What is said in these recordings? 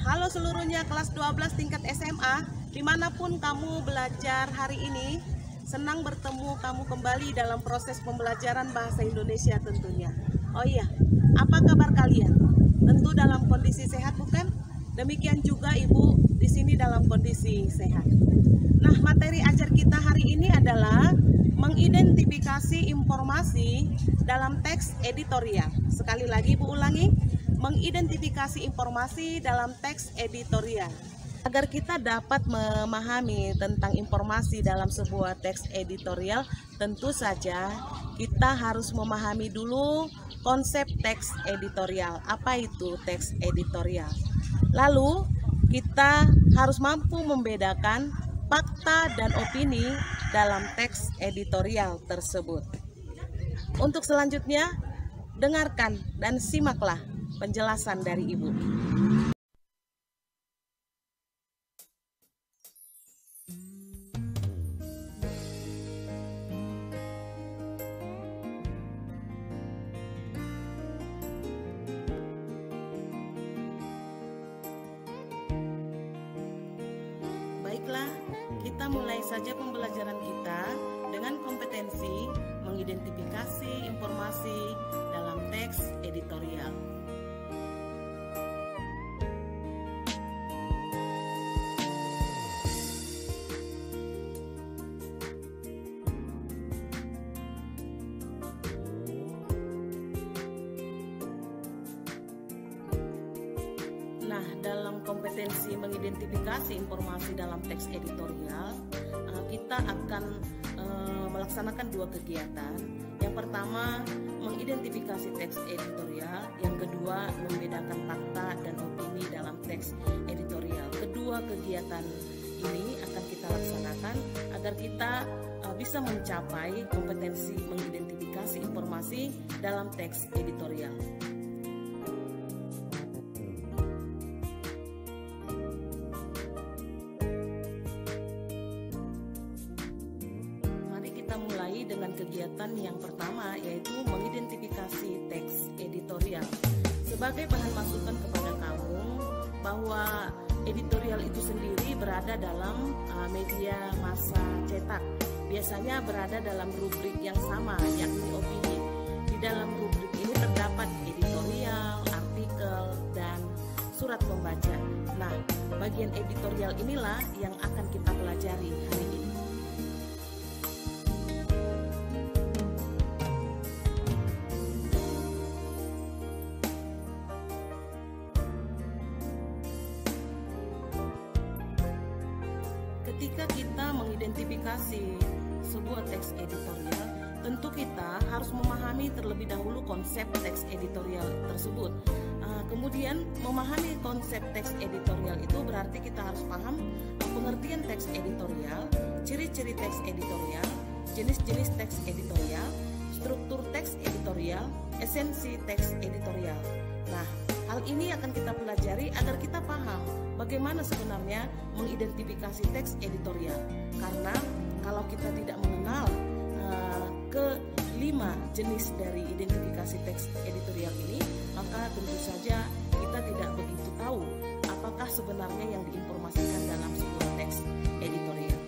Halo seluruhnya kelas 12 tingkat SMA, dimanapun kamu belajar hari ini, senang bertemu kamu kembali dalam proses pembelajaran bahasa Indonesia tentunya. Oh iya, apa kabar kalian? Tentu dalam kondisi sehat bukan? Demikian juga Ibu di sini dalam kondisi sehat. Nah, materi ajar kita hari ini adalah mengidentifikasi informasi dalam teks editorial. Sekali lagi Ibu ulangi, mengidentifikasi informasi dalam teks editorial. Agar kita dapat memahami tentang informasi dalam sebuah teks editorial, tentu saja kita harus memahami dulu konsep teks editorial. Apa itu teks editorial? Lalu kita harus mampu membedakan fakta dan opini dalam teks editorial tersebut. Untuk selanjutnya, dengarkan dan simaklah penjelasan dari Ibu. Baiklah, kita mulai saja pembelajaran kita dengan kompetensi mengidentifikasi informasi dalam teks editorial. Nah, dalam kompetensi mengidentifikasi informasi dalam teks editorial, kita akan melaksanakan dua kegiatan. Yang pertama, mengidentifikasi teks editorial. Yang kedua, membedakan fakta dan opini dalam teks editorial. Kedua kegiatan ini akan kita laksanakan agar kita bisa mencapai kompetensi mengidentifikasi informasi dalam teks editorial. Dengan kegiatan yang pertama, yaitu mengidentifikasi teks editorial. Sebagai bahan masukan kepada kamu bahwa editorial itu sendiri berada dalam media massa cetak. Biasanya berada dalam rubrik yang sama, yakni opini. Di dalam rubrik ini terdapat editorial, artikel, dan surat pembaca. Nah, bagian editorial inilah yang akan kita pelajari hari ini. Ketika kita mengidentifikasi sebuah teks editorial, tentu kita harus memahami terlebih dahulu konsep teks editorial tersebut. Kemudian memahami konsep teks editorial itu berarti kita harus paham pengertian teks editorial, ciri-ciri teks editorial, jenis-jenis teks editorial, struktur teks editorial, esensi teks editorial. Nah, hal ini akan kita pelajari agar kita paham bagaimana sebenarnya mengidentifikasi teks editorial. Karena kalau kita tidak mengenal kelima jenis dari identifikasi teks editorial ini, maka tentu saja kita tidak begitu tahu apakah sebenarnya yang diinformasikan dalam sebuah teks editorial.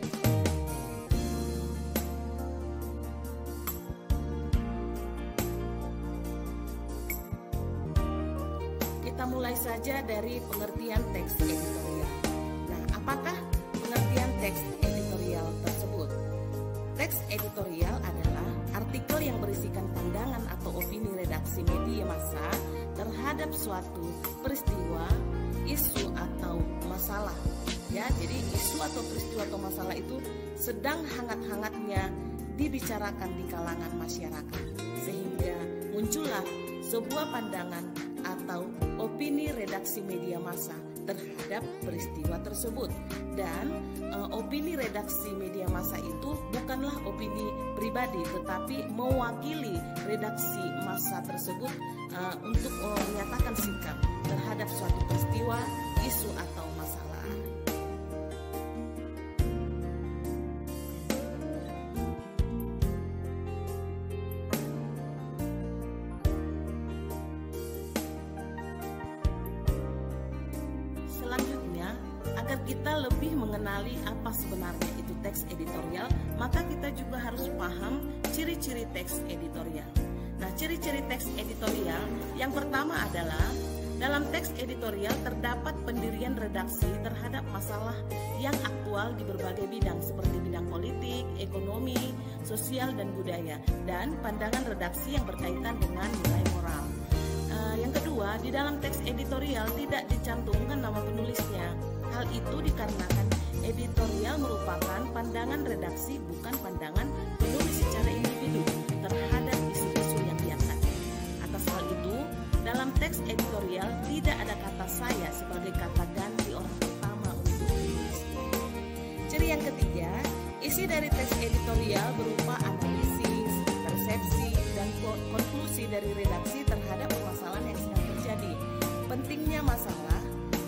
Kita mulai saja dari pengertian teks editorial. Nah, apakah pengertian teks editorial tersebut? Teks editorial adalah artikel yang berisikan pandangan atau opini redaksi media massa terhadap suatu peristiwa, isu atau masalah. Ya, jadi isu atau peristiwa atau masalah itu sedang hangat-hangatnya dibicarakan di kalangan masyarakat, sehingga muncullah sebuah pandangan atau opini redaksi media massa terhadap peristiwa tersebut. Dan opini redaksi media massa itu bukanlah opini pribadi, tetapi mewakili redaksi massa tersebut untuk menyatakan sikap terhadap suatu peristiwa, isu atau masalah. agar kita lebih mengenali apa sebenarnya itu teks editorial, maka kita juga harus paham ciri-ciri teks editorial. Nah, ciri-ciri teks editorial yang pertama adalah dalam teks editorial terdapat pendirian redaksi terhadap masalah yang aktual di berbagai bidang seperti bidang politik, ekonomi, sosial, dan budaya, dan pandangan redaksi yang berkaitan dengan nilai moral. Yang kedua, di dalam teks editorial tidak dicantumkan nama penulisnya. Hal itu dikarenakan editorial merupakan pandangan redaksi, bukan pandangan penulis secara individu terhadap isu-isu yang diangkat. Atas hal itu, dalam teks editorial tidak ada kata saya sebagai kata ganti orang pertama untuk penulis. Ciri yang ketiga, isi dari teks editorial berupa analisis, persepsi, dan konklusi dari redaksi terhadap permasalahan yang sedang terjadi. Pentingnya masalah,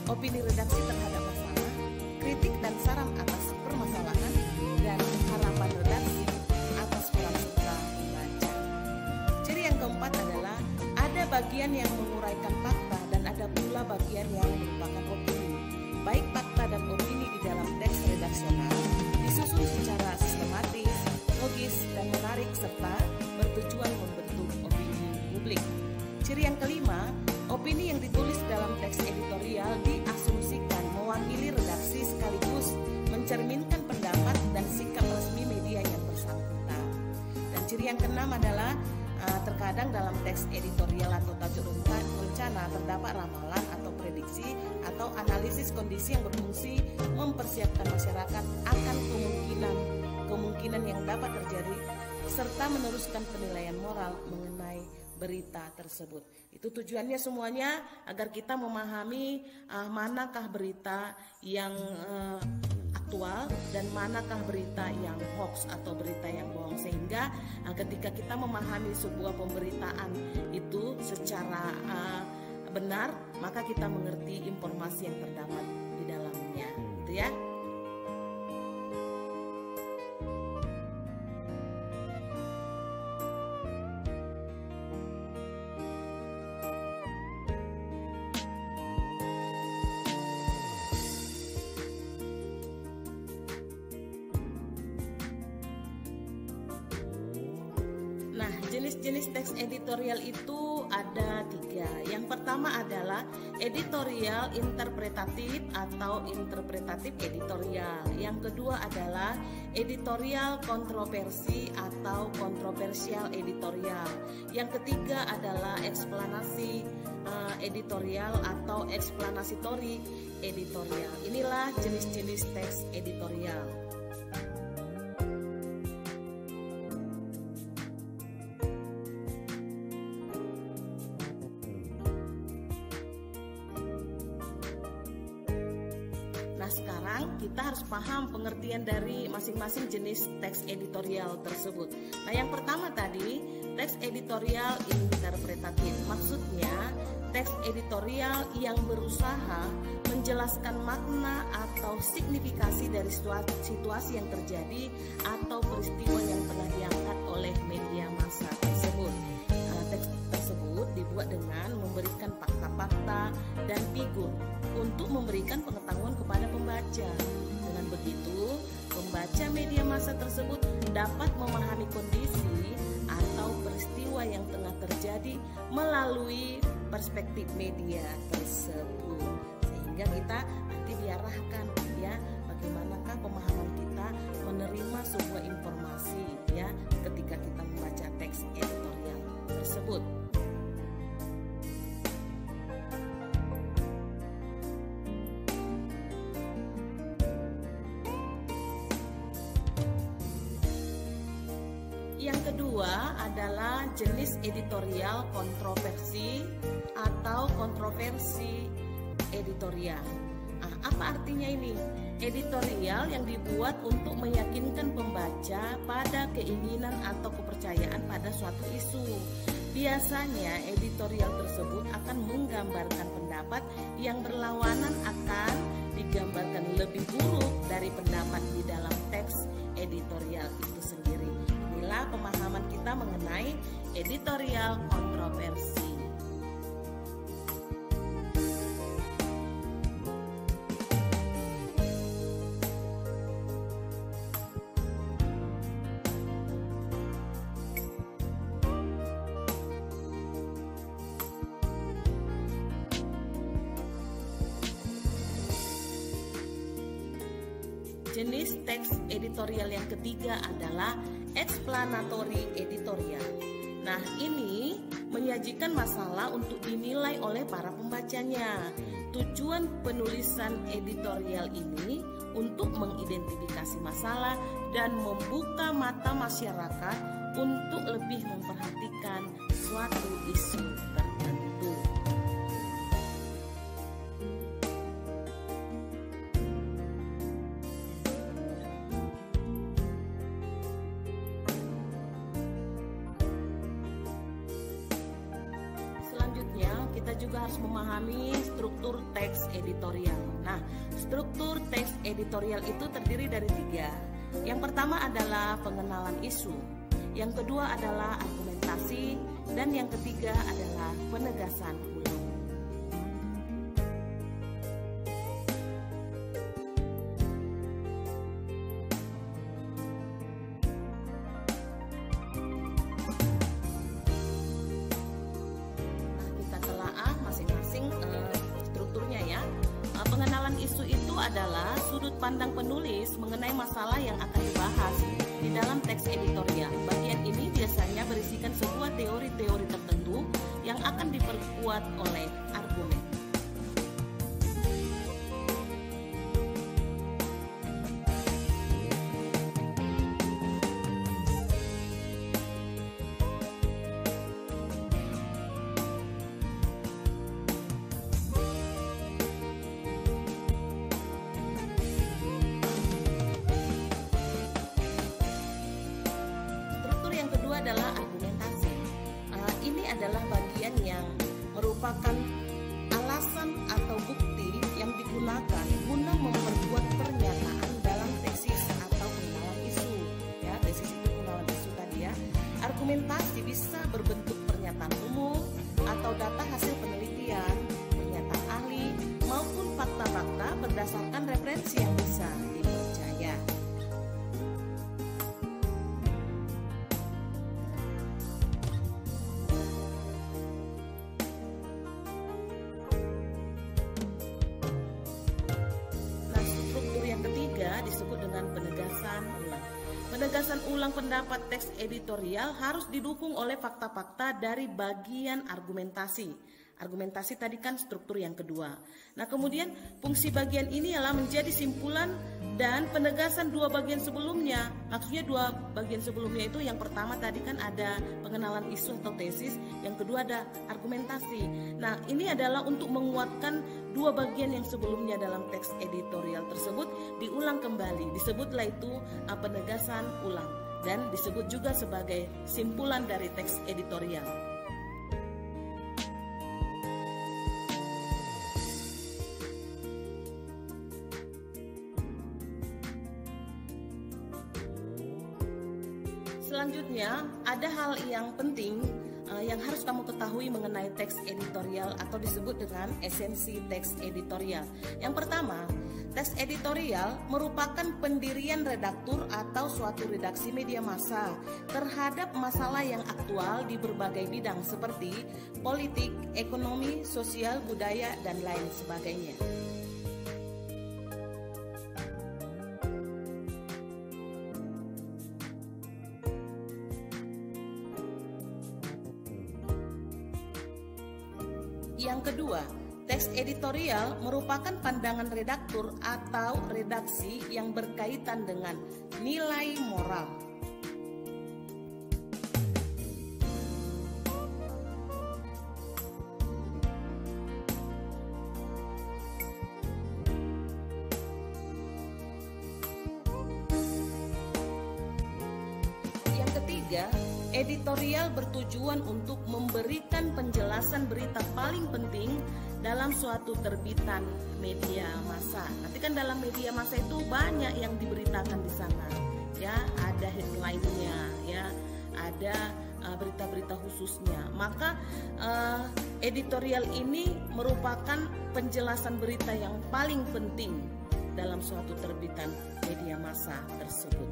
opini redaksi terhadap masalah, kritik dan saran atas permasalahan, dan harapan redaksi atas peran serta pembaca. Ciri yang keempat adalah ada bagian yang menguraikan fakta dan ada pula bagian yang merupakan opini. Baik fakta dan opini di dalam teks redaksional disusun secara sistematis, logis, dan menarik serta bertujuan membentuk opini publik. Ciri yang kelima, opini yang ditulis dalam teks editorial diasumsikan mewakili redaksi sekaligus mencerminkan pendapat dan sikap resmi media yang bersangkutan. Dan ciri yang keenam adalah terkadang dalam teks editorial atau tajuk rencana terdapat ramalan atau prediksi atau analisis kondisi yang berfungsi mempersiapkan masyarakat akan kemungkinan yang dapat terjadi serta meneruskan penilaian moral mengenai berita tersebut. Itu tujuannya semuanya agar kita memahami manakah berita yang aktual dan manakah berita yang hoax atau berita yang bohong, sehingga ketika kita memahami sebuah pemberitaan itu secara benar, maka kita mengerti informasi yang terdapat di dalamnya, gitu ya. Jenis-jenis teks editorial itu ada 3. Yang pertama adalah editorial interpretatif atau interpretatif editorial. Yang kedua adalah editorial kontroversi atau kontroversial editorial. Yang ketiga adalah eksplanasi editorial atau explanatory editorial. Inilah jenis-jenis teks editorial. Nah, sekarang kita harus paham pengertian dari masing-masing jenis teks editorial tersebut. Nah, yang pertama tadi, teks editorial interpretatif. Maksudnya, teks editorial yang berusaha menjelaskan makna atau signifikasi dari situasi yang terjadi atau peristiwa yang pernah diangkat oleh media massa tersebut. Teks tersebut dibuat dengan memberikan fakta-fakta dan figur untuk memberikan pengetahuan kepada pembaca. Dengan begitu, pembaca media massa tersebut dapat memahami kondisi atau peristiwa yang tengah terjadi melalui perspektif media tersebut. Sehingga kita nanti diarahkan ya, bagaimanakah pemahaman kita menerima sebuah informasi ya ketika kita membaca teks editorial tersebut. Yang kedua adalah jenis editorial kontroversi atau kontroversi editorial. Apa artinya ini? Editorial yang dibuat untuk meyakinkan pembaca pada keinginan atau kepercayaan pada suatu isu. Biasanya editorial tersebut akan menggambarkan pendapat yang berlawanan akan digambarkan lebih buruk dari pendapat di dalam teks editorial itu sendiri. Inilah pemahaman kita mengenai editorial kontroversi. Jenis teks editorial yang ketiga adalah explanatory editorial. Nah, ini menyajikan masalah untuk dinilai oleh para pembacanya. Tujuan penulisan editorial ini untuk mengidentifikasi masalah dan membuka mata masyarakat untuk lebih memperhatikan suatu isu tertentu. Kita juga harus memahami struktur teks editorial. Nah, struktur teks editorial itu terdiri dari 3. Yang pertama adalah pengenalan isu, yang kedua adalah argumentasi, dan yang ketiga adalah penegasan ulang. Strukturnya ya. Pengenalan isu itu adalah sudut pandang penulis mengenai masalah yang akan dibahas di dalam teks editorial. Bagian ini biasanya berisikan sebuah teori-teori tertentu yang akan diperkuat oleh argumen. Adalah argumentasi. Ini adalah bagian yang merupakan alasan atau bukti yang digunakan guna memperkuat pernyataan dalam tesis atau pengenalan isu. Ya, tesis itu pengenalan isu tadi ya. Argumentasi bisa berbentuk pernyataan umum atau data hasil penelitian, pernyataan ahli maupun fakta-fakta berdasarkan referensi yang bisa dipercaya. Disebut dengan penegasan ulang. Penegasan ulang pendapat teks editorial harus didukung oleh fakta-fakta dari bagian argumentasi. Argumentasi tadi kan struktur yang kedua. Nah, kemudian fungsi bagian ini adalah menjadi simpulan dan penegasan 2 bagian sebelumnya. Maksudnya 2 bagian sebelumnya itu yang pertama tadi kan ada pengenalan isu atau tesis, yang kedua ada argumentasi. Nah, ini adalah untuk menguatkan 2 bagian yang sebelumnya dalam teks editorial tersebut diulang kembali. Disebutlah itu penegasan ulang dan disebut juga sebagai simpulan dari teks editorial. Selanjutnya, ada hal yang penting yang harus kamu ketahui mengenai teks editorial atau disebut dengan esensi teks editorial. Yang pertama, teks editorial merupakan pendirian redaktur atau suatu redaksi media massa terhadap masalah yang aktual di berbagai bidang seperti politik, ekonomi, sosial, budaya, dan lain sebagainya. Yang kedua, teks editorial merupakan pandangan redaktur atau redaksi yang berkaitan dengan nilai moral. Yang ketiga, editorial bertujuan untuk memberikan penjelasan berita paling penting dalam suatu terbitan media massa. Nanti kan dalam media massa itu banyak yang diberitakan di sana. Ya, ada headline-nya, ya, ada berita-berita khususnya. Maka editorial ini merupakan penjelasan berita yang paling penting dalam suatu terbitan media massa tersebut.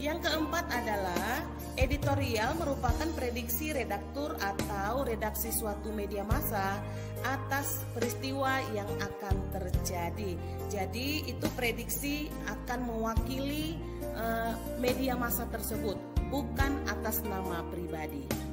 Yang keempat adalah editorial merupakan prediksi redaktur atau redaksi suatu media massa atas peristiwa yang akan terjadi. Jadi itu prediksi akan mewakili media massa tersebut, bukan atas nama pribadi.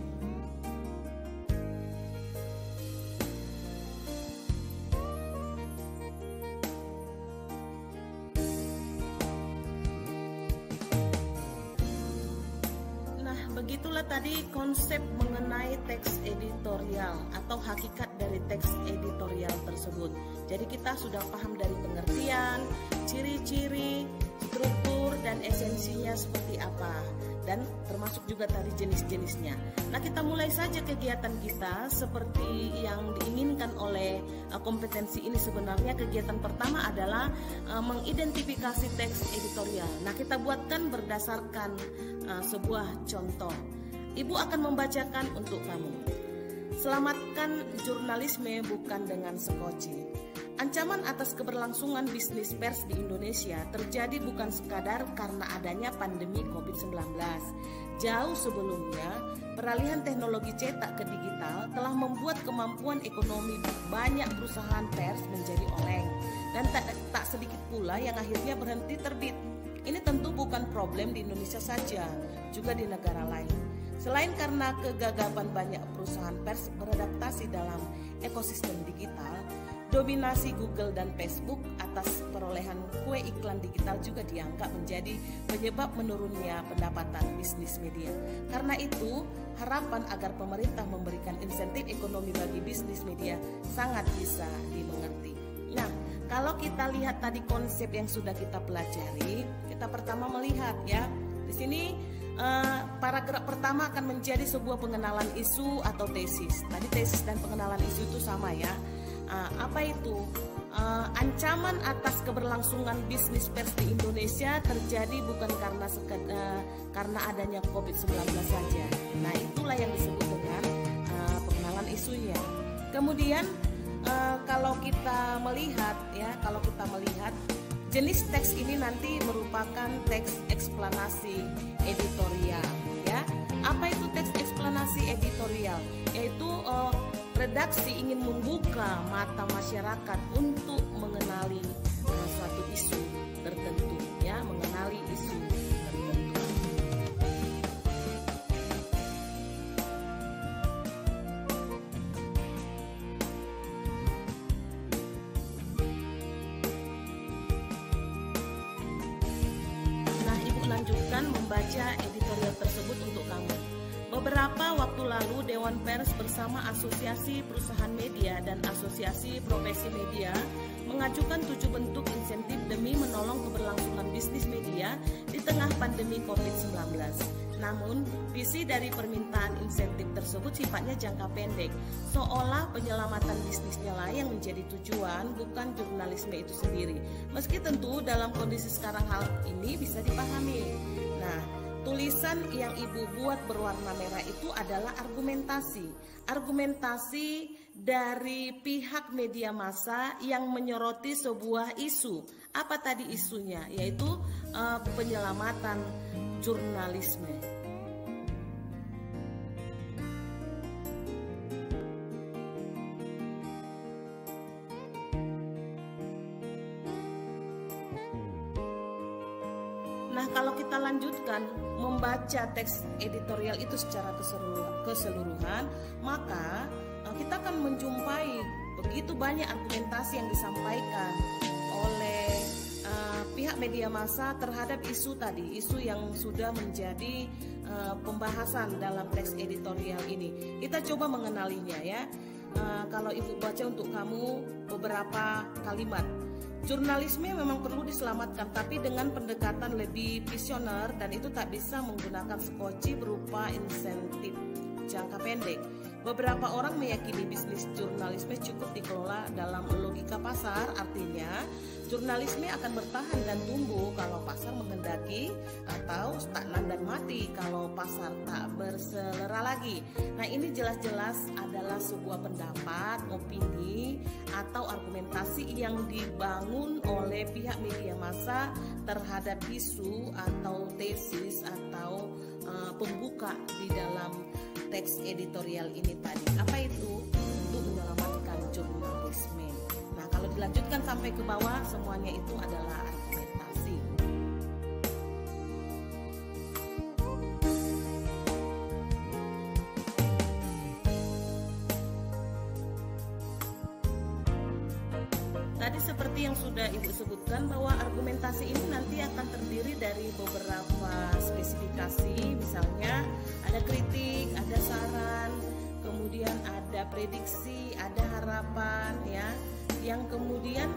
Begitulah tadi konsep mengenai teks editorial atau hakikat dari teks editorial tersebut. Jadi kita sudah paham dari pengertian, ciri-ciri, struktur, dan esensinya seperti apa, dan termasuk juga tadi jenis-jenisnya. Nah, kita mulai saja kegiatan kita seperti yang diinginkan oleh kompetensi ini. Sebenarnya kegiatan pertama adalah mengidentifikasi teks editorial. Nah, kita buatkan berdasarkan sebuah contoh. Ibu akan membacakan untuk kamu. Selamatkan jurnalisme bukan dengan sekoci. Ancaman atas keberlangsungan bisnis pers di Indonesia terjadi bukan sekadar karena adanya pandemi COVID-19. Jauh sebelumnya, peralihan teknologi cetak ke digital telah membuat kemampuan ekonomi banyak perusahaan pers menjadi oleng, dan tak sedikit pula yang akhirnya berhenti terbit. Ini tentu bukan problem di Indonesia saja, juga di negara lain. Selain karena kegagapan banyak perusahaan pers beradaptasi dalam ekosistem digital, dominasi Google dan Facebook atas perolehan kue iklan digital juga dianggap menjadi penyebab menurunnya pendapatan bisnis media. Karena itu, harapan agar pemerintah memberikan insentif ekonomi bagi bisnis media sangat bisa dimengerti. Nah, kalau kita lihat tadi konsep yang sudah kita pelajari, kita pertama melihat ya, di sini paragraf pertama akan menjadi sebuah pengenalan isu atau tesis. Tadi tesis dan pengenalan isu itu sama ya. Apa itu? Ancaman atas keberlangsungan bisnis pers di Indonesia terjadi bukan karena adanya COVID-19 saja. Nah, itulah yang disebut dengan pengenalan isunya. Kemudian kalau kita melihat jenis teks ini nanti merupakan teks eksplanasi editorial ya. Apa itu teks eksplanasi editorial? Yaitu redaksi ingin membuka mata masyarakat untuk mengenali suatu isu tertentu ya, mengenali isu tertentu. Nah, Ibu lanjutkan membaca editorial tersebut untuk kamu. Beberapa waktu lalu Dewan Pers bersama Asosiasi Perusahaan Media dan Asosiasi Profesi Media mengajukan 7 bentuk insentif demi menolong keberlangsungan bisnis media di tengah pandemi COVID-19. Namun, visi dari permintaan insentif tersebut sifatnya jangka pendek, seolah penyelamatan bisnisnya lah yang menjadi tujuan, bukan jurnalisme itu sendiri. Meski tentu dalam kondisi sekarang hal ini bisa dipahami. Nah, tulisan yang Ibu buat berwarna merah itu adalah argumentasi dari pihak media massa yang menyoroti sebuah isu. Apa tadi isunya? Yaitu penyelamatan jurnalisme. Nah, kalau kita lanjutkan membaca teks editorial itu secara keseluruhan, maka kita akan menjumpai begitu banyak argumentasi yang disampaikan oleh pihak media massa terhadap isu tadi, isu yang sudah menjadi pembahasan dalam teks editorial ini. Kita coba mengenalinya ya. Kalau Ibu baca untuk kamu beberapa kalimat. Jurnalisme memang perlu diselamatkan, tapi dengan pendekatan lebih visioner, dan itu tak bisa menggunakan sekoci berupa insentif jangka pendek. Beberapa orang meyakini bisnis jurnalisme cukup dikelola dalam logika pasar, artinya Jurnalisme akan bertahan dan tumbuh kalau pasar menghendaki, atau stagnan dan mati kalau pasar tak berselera lagi. Nah, ini jelas-jelas adalah sebuah pendapat, opini, atau argumentasi yang dibangun oleh pihak media massa terhadap isu atau tesis atau pembuka di dalam teks editorial ini tadi. Apa itu? Untuk menyelamatkan jurnalisme. Nah, kalau dilanjutkan sampai ke bawah, semuanya itu adalah argumentasi. Tadi seperti yang sudah Ibu sebutkan bahwa argumentasi ini nanti akan terdiri dari beberapa spesifikasi, misalnya ada kritik, ada saran, kemudian ada prediksi, ada harapan, ya, yang kemudian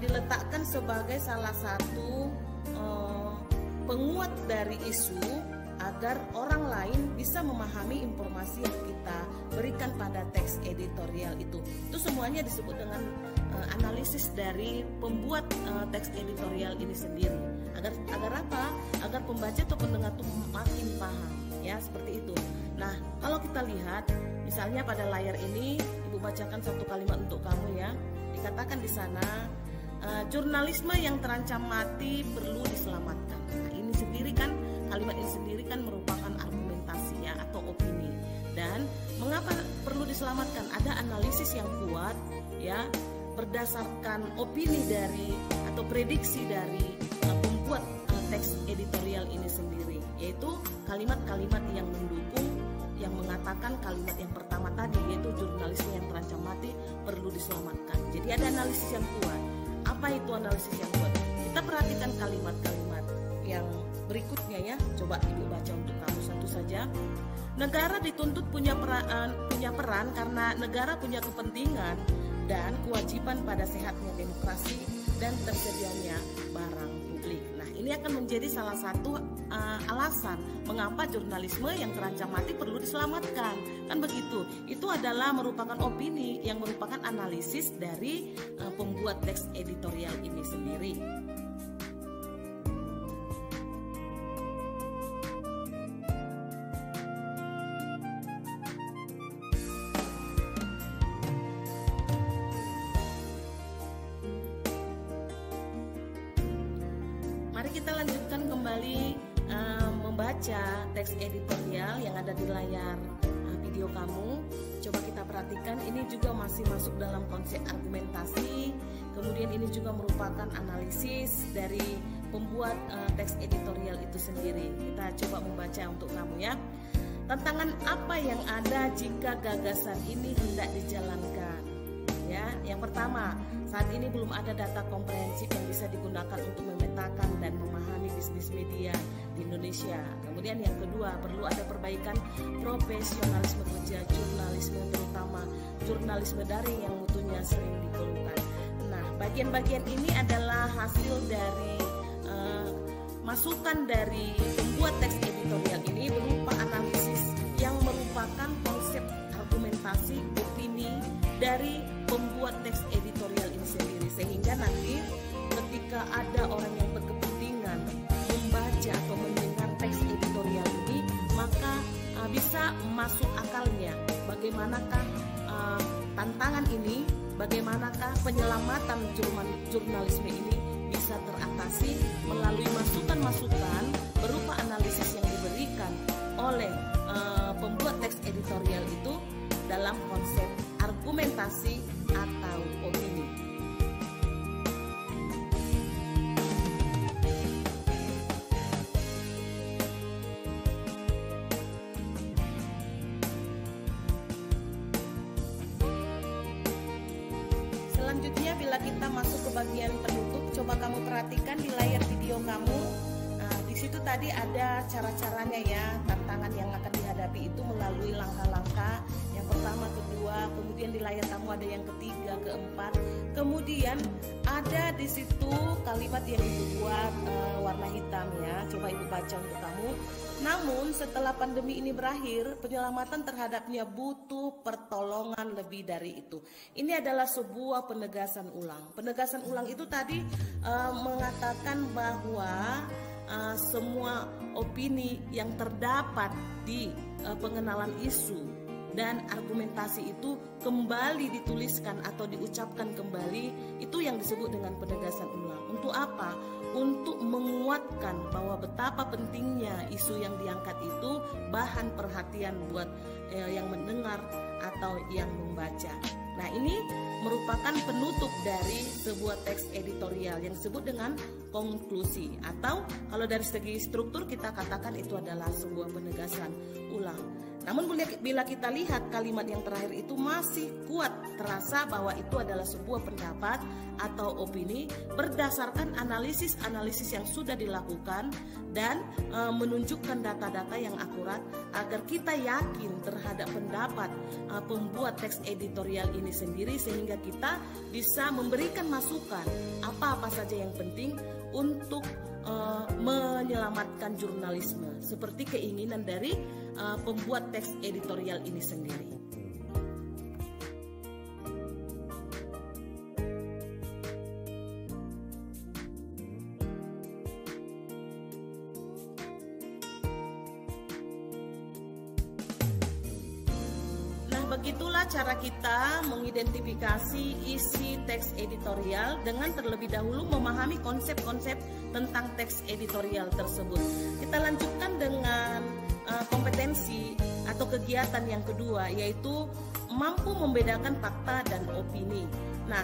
diletakkan sebagai salah satu penguat dari isu agar orang lain bisa memahami informasi yang kita berikan pada teks editorial itu. Itu semuanya disebut dengan analisis dari pembuat teks editorial ini sendiri. Agar apa? Agar pembaca atau pendengar itu makin paham, ya, seperti itu. Nah, kalau kita lihat misalnya pada layar ini, Ibu bacakan satu kalimat untuk kamu, ya. Dikatakan di sana, jurnalisme yang terancam mati perlu diselamatkan. Nah, ini sendiri kan, kalimat ini sendiri kan merupakan argumentasi, ya, atau opini. Dan mengapa perlu diselamatkan? Ada analisis yang kuat, ya, berdasarkan opini dari atau prediksi dari pembuat teks editorial ini sendiri, yaitu kalimat-kalimat yang mendukung, yang mengatakan kalimat yang pertama tadi, yaitu jurnalisme yang terancam mati perlu diselamatkan. Jadi ada analisis yang kuat. Apa itu analisis yang kuat? Kita perhatikan kalimat-kalimat yang berikutnya, ya. Coba Ibu baca untuk kamu satu saja. Negara dituntut punya peran karena negara punya kepentingan dan kewajiban pada sehatnya demokrasi dan tersedianya barang publik. Nah, ini akan menjadi salah satu alasan mengapa jurnalisme yang terancam mati perlu diselamatkan. Kan begitu. Itu adalah merupakan opini yang merupakan analisis dari pembuat teks editorial ini sendiri. Mari kita lanjutkan kembali membaca teks editorial yang ada di layar video kamu. Coba kita perhatikan, ini juga masih masuk dalam konsep argumentasi. Kemudian ini juga merupakan analisis dari pembuat teks editorial itu sendiri. Kita coba membaca untuk kamu, ya. Tantangan apa yang ada jika gagasan ini hendak dijalankan? Ya, yang pertama, saat ini belum ada data komprehensif yang bisa digunakan untuk memetakan dan memahami bisnis media di Indonesia. Kemudian yang kedua, perlu ada perbaikan profesionalisme kerja jurnalisme, terutama jurnalisme daring yang mutunya sering dikeluhkan. Nah, bagian-bagian ini adalah hasil dari masukan dari pembuat teks editorial ini berupa analisis yang merupakan konsep argumentasi, opini dari pembuat teks editorial ini sendiri, sehingga nanti ketika ada orang yang berkepentingan membaca atau mendengar teks editorial ini, maka bisa masuk akalnya bagaimanakah tantangan ini, bagaimanakah penyelamatan jurnalisme ini bisa teratasi melalui masukan-masukan berupa analisis yang diberikan oleh pembuat teks editorial itu dalam konsep argumentasi atau opini. Selanjutnya, bila kita masuk ke bagian penutup, coba kamu perhatikan di layar video kamu. Di situ tadi ada cara-caranya ya, tantangan yang akan dihadapi itu melalui langkah-langkah. Yang pertama, kedua, kemudian di layar kamu ada yang ketiga, keempat. Kemudian ada di situ kalimat yang Ibu buat warna hitam ya. Coba Ibu baca untuk kamu. Namun setelah pandemi ini berakhir, penyelamatan terhadapnya butuh pertolongan lebih dari itu. Ini adalah sebuah penegasan ulang. Penegasan ulang itu tadi mengatakan bahwa semua opini yang terdapat di pengenalan isu dan argumentasi itu kembali dituliskan atau diucapkan kembali, itu yang disebut dengan penegasan ulang. Untuk apa? Untuk menguatkan bahwa betapa pentingnya isu yang diangkat itu bahan perhatian buat yang mendengar atau yang membaca. Nah, ini merupakan penutup dari sebuah teks editorial yang disebut dengan konklusi, atau kalau dari segi struktur kita katakan itu adalah sebuah penegasan ulang. Namun bila kita lihat kalimat yang terakhir itu masih kuat terasa bahwa itu adalah sebuah pendapat atau opini berdasarkan analisis-analisis yang sudah dilakukan dan menunjukkan data-data yang akurat agar kita yakin terhadap pendapat pembuat teks editorial ini sendiri, sehingga kita bisa memberikan masukan apa-apa saja yang penting untuk menyelamatkan jurnalisme seperti keinginan dari pembuat teks editorial ini sendiri. Begitulah cara kita mengidentifikasi isi teks editorial dengan terlebih dahulu memahami konsep-konsep tentang teks editorial tersebut. Kita lanjutkan dengan kompetensi atau kegiatan yang kedua, yaitu mampu membedakan fakta dan opini. Nah,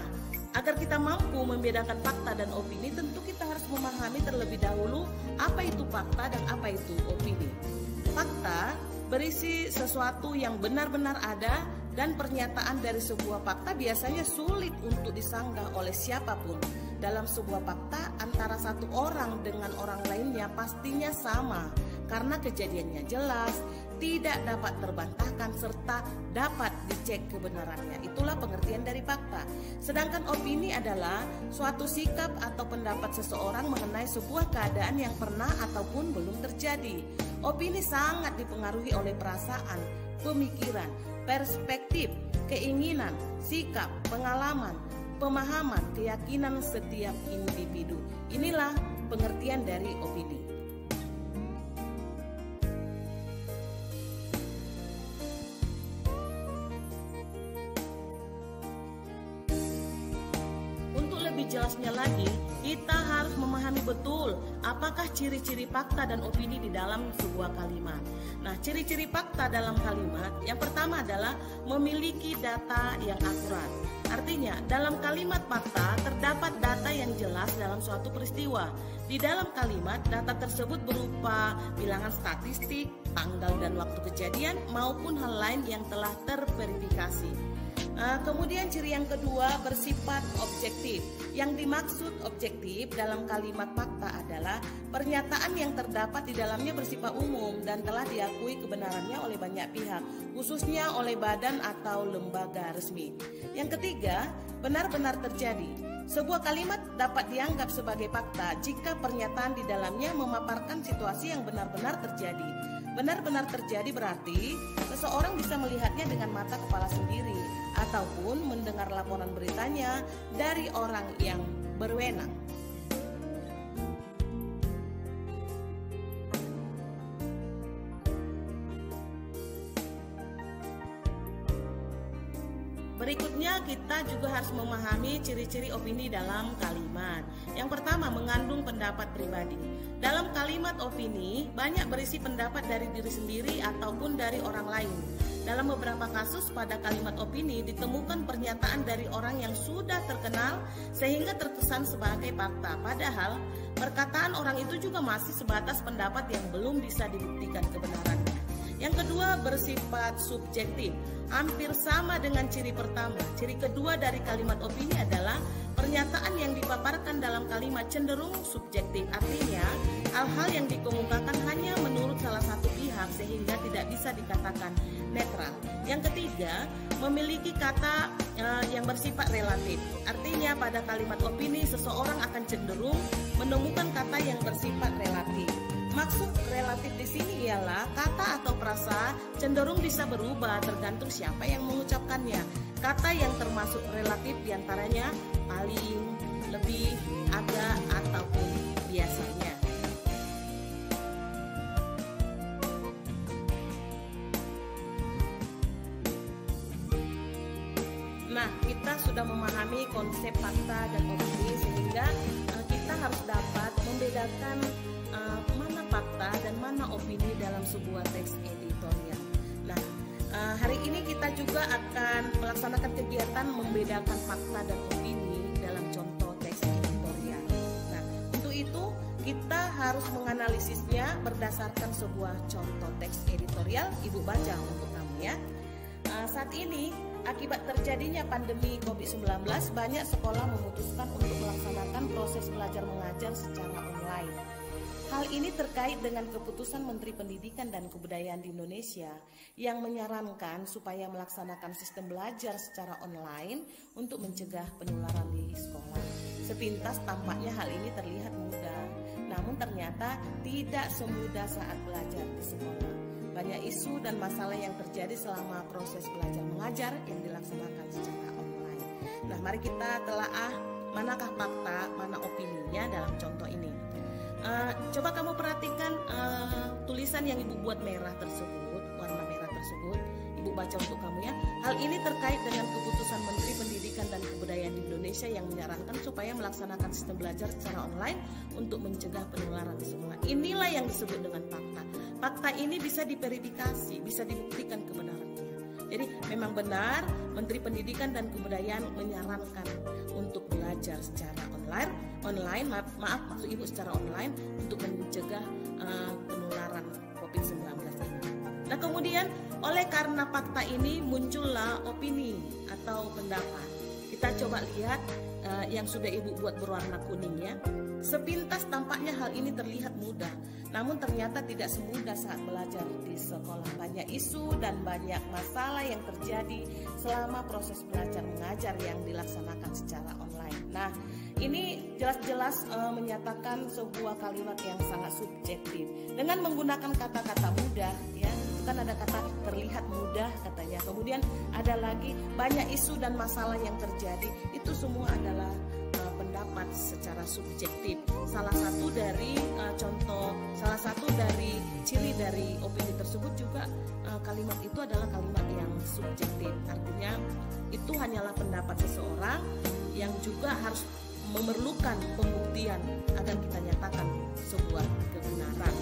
agar kita mampu membedakan fakta dan opini, tentu kita harus memahami terlebih dahulu apa itu fakta dan apa itu opini. Fakta berisi sesuatu yang benar-benar ada, dan pernyataan dari sebuah fakta biasanya sulit untuk disanggah oleh siapapun. Dalam sebuah fakta antara satu orang dengan orang lainnya pastinya sama, karena kejadiannya jelas, tidak dapat terbantahkan, serta dapat dicek kebenarannya. Itulah pengertian dari fakta. Sedangkan opini adalah suatu sikap atau pendapat seseorang mengenai sebuah keadaan yang pernah ataupun belum terjadi. Opini sangat dipengaruhi oleh perasaan, pemikiran, perspektif, keinginan, sikap, pengalaman, pemahaman, keyakinan setiap individu. Inilah pengertian dari opini. Untuk lebih jelasnya lagi, kita harus memahami betul apakah ciri-ciri fakta dan opini di dalam sebuah kalimat. Nah, ciri-ciri fakta dalam kalimat yang pertama adalah memiliki data yang akurat. Artinya, dalam kalimat fakta terdapat data yang jelas dalam suatu peristiwa. Di dalam kalimat, data tersebut berupa bilangan statistik, tanggal dan waktu kejadian, maupun hal lain yang telah terverifikasi. Kemudian ciri yang kedua bersifat objektif. Yang dimaksud objektif dalam kalimat fakta adalah pernyataan yang terdapat di dalamnya bersifat umum dan telah diakui kebenarannya oleh banyak pihak, khususnya oleh badan atau lembaga resmi. Yang ketiga, benar-benar terjadi. Sebuah kalimat dapat dianggap sebagai fakta jika pernyataan di dalamnya memaparkan situasi yang benar-benar terjadi. Benar-benar terjadi berarti seseorang bisa melihatnya dengan mata kepala sendiri ataupun mendengar laporan beritanya dari orang yang berwenang. Berikutnya kita juga harus memahami ciri-ciri opini dalam kalimat. Yang pertama, mengandung pendapat pribadi. Dalam kalimat opini banyak berisi pendapat dari diri sendiri ataupun dari orang lain. Dalam beberapa kasus pada kalimat opini ditemukan pernyataan dari orang yang sudah terkenal sehingga terkesan sebagai fakta. Padahal perkataan orang itu juga masih sebatas pendapat yang belum bisa dibuktikan kebenarannya. Yang kedua bersifat subjektif, hampir sama dengan ciri pertama. Ciri kedua dari kalimat opini adalah pernyataan yang dipaparkan dalam kalimat cenderung subjektif. Artinya, hal-hal yang dikemukakan hanya menurut salah satu pihak sehingga tidak bisa dikatakan netral. Yang ketiga, memiliki kata yang bersifat relatif. Artinya, pada kalimat opini seseorang akan cenderung menemukan kata yang bersifat relatif. Maksud relatif di sini ialah kata atau frasa cenderung bisa berubah tergantung siapa yang mengucapkannya. Kata yang termasuk relatif diantaranya paling, lebih, agak, ataupun biasanya. Nah, kita sudah memahami konsep fakta dan opini sehingga kita harus dapat membedakan mana fakta dan mana opini dalam sebuah teks editorial. Nah, hari ini kita juga akan melaksanakan kegiatan membedakan fakta dan opini dalam contoh teks editorial. Nah, untuk itu kita harus menganalisisnya berdasarkan sebuah contoh teks editorial. Ibu baca untuk kamu ya. Saat ini, akibat terjadinya pandemi COVID-19, banyak sekolah memutuskan untuk melaksanakan proses belajar mengajar secara online. Hal ini terkait dengan keputusan Menteri Pendidikan dan Kebudayaan di Indonesia yang menyarankan supaya melaksanakan sistem belajar secara online untuk mencegah penularan di sekolah. Sepintas tampaknya hal ini terlihat mudah, namun ternyata tidak semudah saat belajar di sekolah. Banyak isu dan masalah yang terjadi selama proses belajar mengajar yang dilaksanakan secara online. Nah, mari kita telaah manakah fakta, mana opininya dalam contoh ini. Coba kamu perhatikan tulisan yang ibu buat merah tersebut, warna merah tersebut. Ibu baca untuk kamu ya. Hal ini terkait dengan keputusan Menteri Pendidikan dan Kebudayaan di Indonesia yang menyarankan supaya melaksanakan sistem belajar secara online untuk mencegah penularan di sekolah. Inilah yang disebut dengan fakta. Fakta ini bisa diverifikasi, bisa dibuktikan kebenarannya. Jadi memang benar Menteri Pendidikan dan Kebudayaan menyarankan untuk belajar secara online, maaf maksud ibu secara online untuk mencegah penularan COVID-19 ini. Nah, kemudian oleh karena fakta ini muncullah opini atau pendapat. Kita coba lihat yang sudah ibu buat berwarna kuning ya. Sepintas tampaknya hal ini terlihat mudah, namun ternyata tidak semudah saat belajar di sekolah. Banyak isu dan banyak masalah yang terjadi selama proses belajar mengajar yang dilaksanakan secara online. Nah, ini jelas-jelas menyatakan sebuah kalimat yang sangat subjektif dengan menggunakan kata-kata mudah ya. Kan ada kata terlihat mudah katanya. Kemudian ada lagi banyak isu dan masalah yang terjadi. Itu semua adalah pendapat secara subjektif. Salah satu dari ciri dari opini tersebut juga kalimat itu adalah kalimat yang subjektif. Artinya itu hanyalah pendapat seseorang yang juga harus memerlukan pembuktian agar kita nyatakan sebuah kebenaran.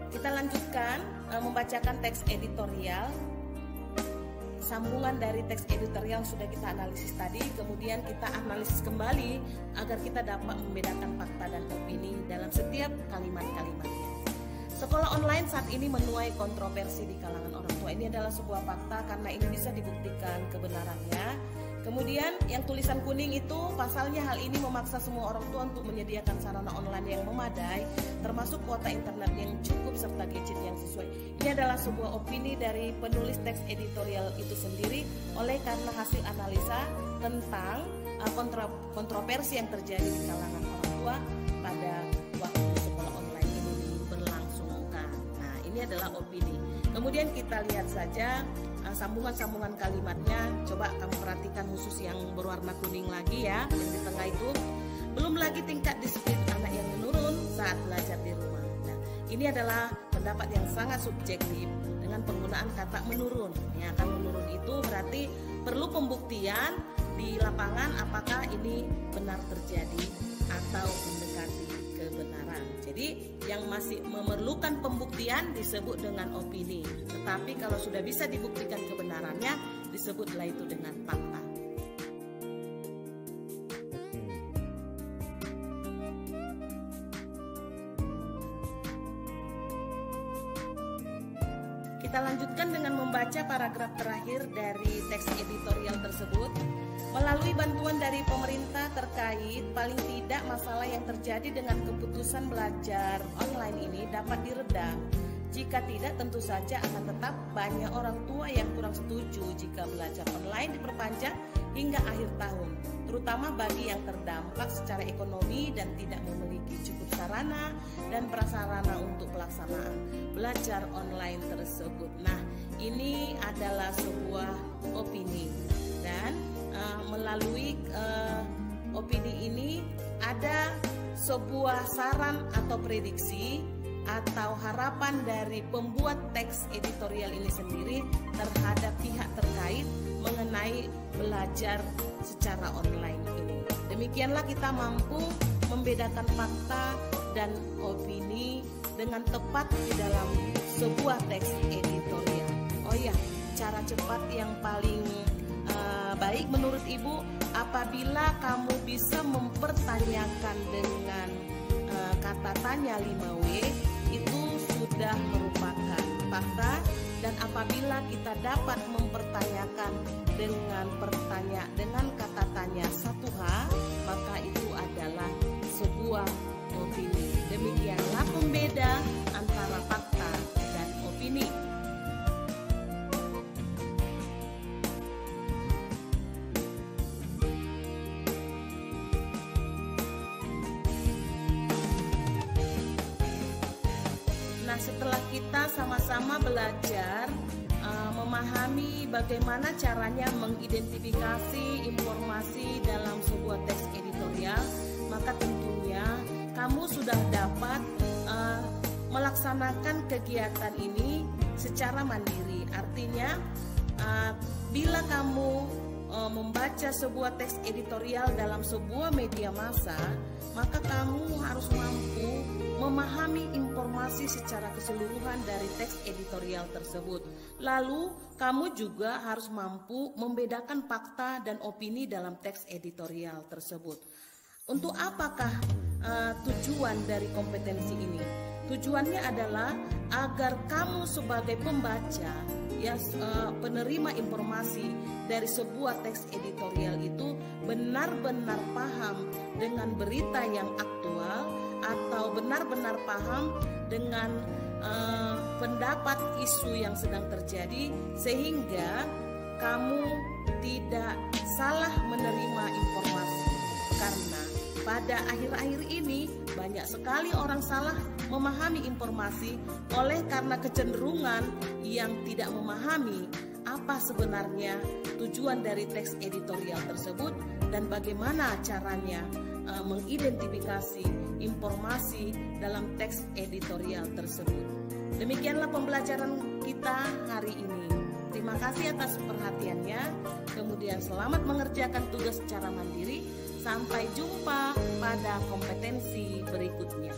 Kita lanjutkan membacakan teks editorial. Sambungan dari teks editorial sudah kita analisis tadi, kemudian kita analisis kembali agar kita dapat membedakan fakta dan opini dalam setiap kalimat-kalimatnya. Sekolah online saat ini menuai kontroversi di kalangan orang tua. Ini adalah sebuah fakta karena ini bisa dibuktikan kebenarannya. Kemudian yang tulisan kuning itu pasalnya hal ini memaksa semua orang tua untuk menyediakan sarana online yang memadai, termasuk kuota internet yang cukup serta gadget yang sesuai. Ini adalah sebuah opini dari penulis teks editorial itu sendiri oleh karena hasil analisa tentang kontroversi yang terjadi di kalangan orang tua pada waktu sekolah online ini berlangsungkan. Nah, ini adalah opini. Kemudian kita lihat saja sambungan-sambungan kalimatnya. Coba kamu perhatikan khusus yang berwarna kuning lagi ya, yang di tengah itu. Belum lagi tingkat disiplin anak yang menurun saat belajar di rumah. Nah, ini adalah pendapat yang sangat subjektif dengan penggunaan kata menurun. Ya, kan menurun itu berarti perlu pembuktian di lapangan apakah ini benar terjadi atau mendekati kebenaran. Jadi yang masih memerlukan pembuktian disebut dengan opini. Tetapi kalau sudah bisa dibuktikan kebenarannya disebutlah itu dengan fakta. membaca paragraf terakhir dari teks editorial tersebut. Melalui bantuan dari pemerintah terkait, paling tidak masalah yang terjadi dengan keputusan belajar online ini dapat diredam. Jika tidak, tentu saja akan tetap banyak orang tua yang kurang setuju jika belajar online diperpanjang hingga akhir tahun, terutama bagi yang terdampak secara ekonomi dan tidak memiliki cukup sarana dan prasarana untuk pelaksanaan belajar online tersebut. Nah, ini adalah sebuah opini, dan melalui opini ini ada sebuah saran atau prediksi atau harapan dari pembuat teks editorial ini sendiri terhadap pihak terkait mengenai belajar secara online ini. Demikianlah kita mampu membedakan fakta dan opini dengan tepat di dalam sebuah teks editorial. Oh ya, cara cepat yang paling baik menurut Ibu apabila kamu bisa mempertanyakan dengan kata tanya 5W, itu sudah merupakan fakta. Dan apabila kita dapat mempertanyakan dengan kata tanya 1H, maka itu adalah sebuah opini. Demikianlah pembeda antara fakta dan opini. Nah, setelah kita sama-sama belajar memahami bagaimana caranya mengidentifikasi informasi dalam sebuah teks editorial, maka tentunya kamu sudah dapat melaksanakan kegiatan ini secara mandiri. Artinya, bila kamu membaca sebuah teks editorial dalam sebuah media massa, maka kamu harus mampu memahami informasi secara keseluruhan dari teks editorial tersebut. Lalu, kamu juga harus mampu membedakan fakta dan opini dalam teks editorial tersebut. Untuk apakah tujuan dari kompetensi ini? Tujuannya adalah agar kamu sebagai pembaca, penerima informasi dari sebuah teks editorial itu benar-benar paham dengan berita yang aktual atau benar-benar paham dengan pendapat isu yang sedang terjadi, sehingga kamu tidak salah menerima informasi. Karena pada akhir-akhir ini banyak sekali orang salah memahami informasi oleh karena kecenderungan yang tidak memahami apa sebenarnya tujuan dari teks editorial tersebut dan bagaimana caranya mengidentifikasi informasi dalam teks editorial tersebut. Demikianlah pembelajaran kita hari ini. Terima kasih atas perhatiannya. Kemudian selamat mengerjakan tugas secara mandiri. Sampai jumpa pada kompetensi berikutnya.